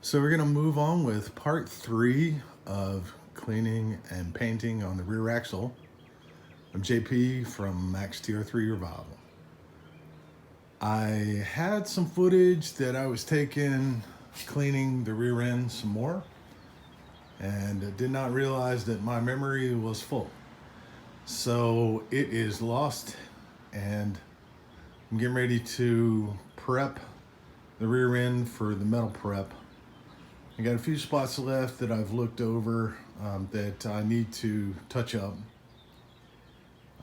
So we're going to move on with part 3 of cleaning and painting on the rear axle. I'm JP from Max Tr3 Revival. I had some footage that I was taking cleaning the rear end some more, and did not realize that my memory was full. So it is lost, and I'm getting ready to prep the rear end for the metal prep. I got a few spots left that I've looked over that I need to touch up.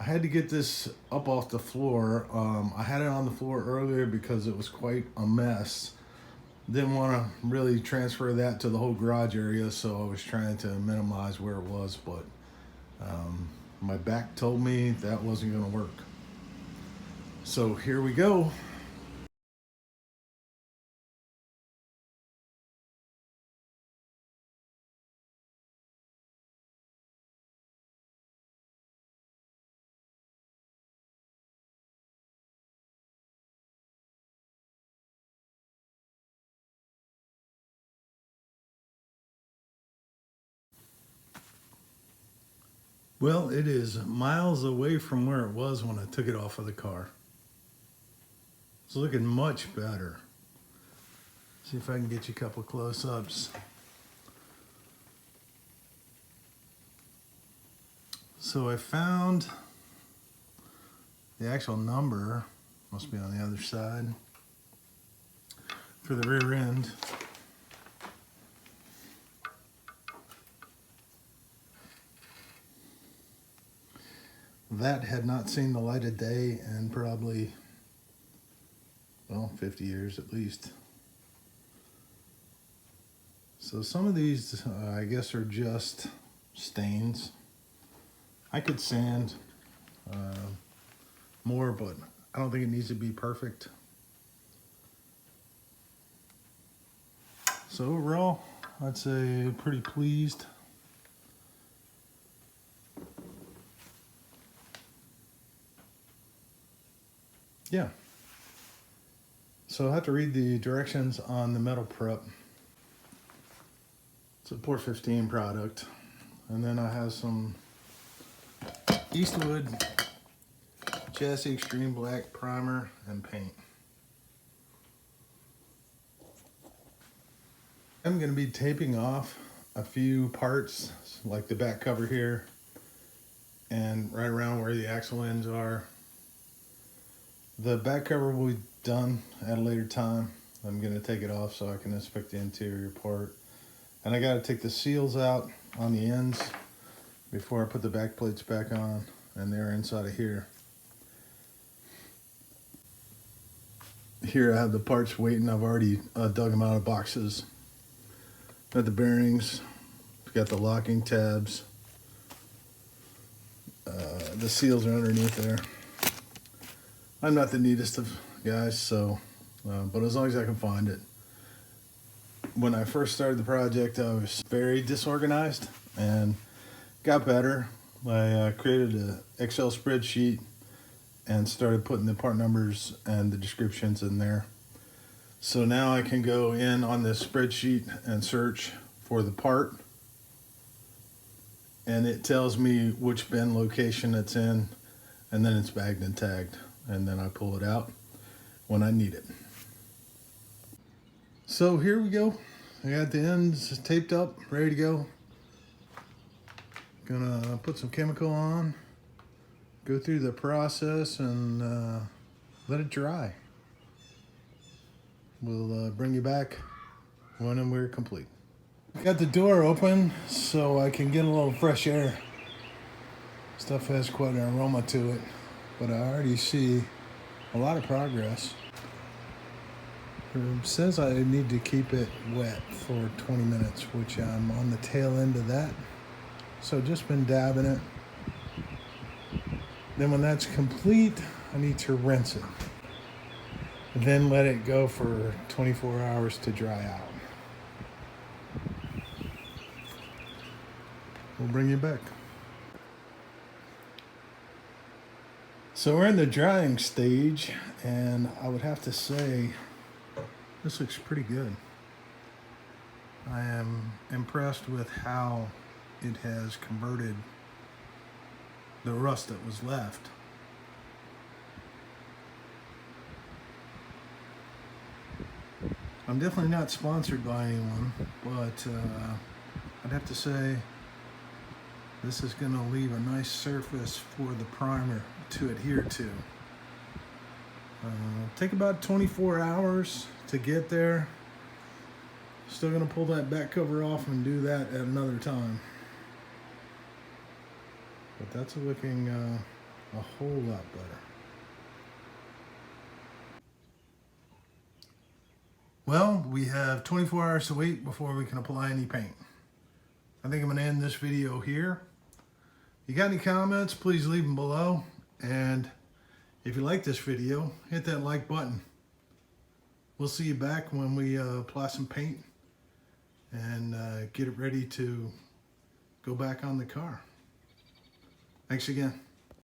I had to get this up off the floor. I had it on the floor earlier because it was quite a mess. Didn't want to really transfer that to the whole garage area, so I was trying to minimize where it was, but my back told me that wasn't going to work. So here we go. Well, it is miles away from where it was when I took it off of the car. It's looking much better. See if I can get you a couple close-ups. So I found the actual number, must be on the other side, for the rear end. That had not seen the light of day in probably, well, 50 years at least. So some of these, I guess, are just stains. I could sand more, but I don't think it needs to be perfect. So overall, I'd say pretty pleased. Yeah. So I have to read the directions on the metal prep. It's a Port 15 product. And then I have some Eastwood Chassis Extreme Black primer and paint. I'm going to be taping off a few parts, like the back cover here and right around where the axle ends are. The back cover will be done at a later time. I'm going to take it off so I can inspect the interior part. And I got to take the seals out on the ends before I put the back plates back on, and they're inside of here. Here I have the parts waiting. I've already dug them out of boxes. Got the bearings, got the locking tabs. The seals are underneath there. I'm not the neatest of guys, so, but as long as I can find it. When I first started the project, I was very disorganized and got better. I created an Excel spreadsheet and started putting the part numbers and the descriptions in there. So now I can go in on this spreadsheet and search for the part, and it tells me which bin location it's in, and then it's bagged and tagged, and then I pull it out when I need it. So here we go. I got the ends taped up, ready to go. Gonna put some chemical on, go through the process, and let it dry. We'll bring you back when we're complete. Got the door open so I can get a little fresh air. Stuff has quite an aroma to it, but I already see a lot of progress. It says I need to keep it wet for 20 minutes, which I'm on the tail end of that. So just been dabbing it. Then when that's complete, I need to rinse it. Then let it go for 24 hours to dry out. We'll bring you back. So we're in the drying stage, and I would have to say this looks pretty good. I am impressed with how it has converted the rust that was left. I'm definitely not sponsored by anyone, but I'd have to say this is going to leave a nice surface for the primer to adhere to. Take about 24 hours to get there. Still going to pull that back cover off and do that at another time. But that's looking a whole lot better. Well, we have 24 hours to wait before we can apply any paint. I think I'm going to end this video here. You got any comments, please leave them below. And if you like this video, hit that like button. We'll see you back when we apply some paint and get it ready to go back on the car. Thanks again.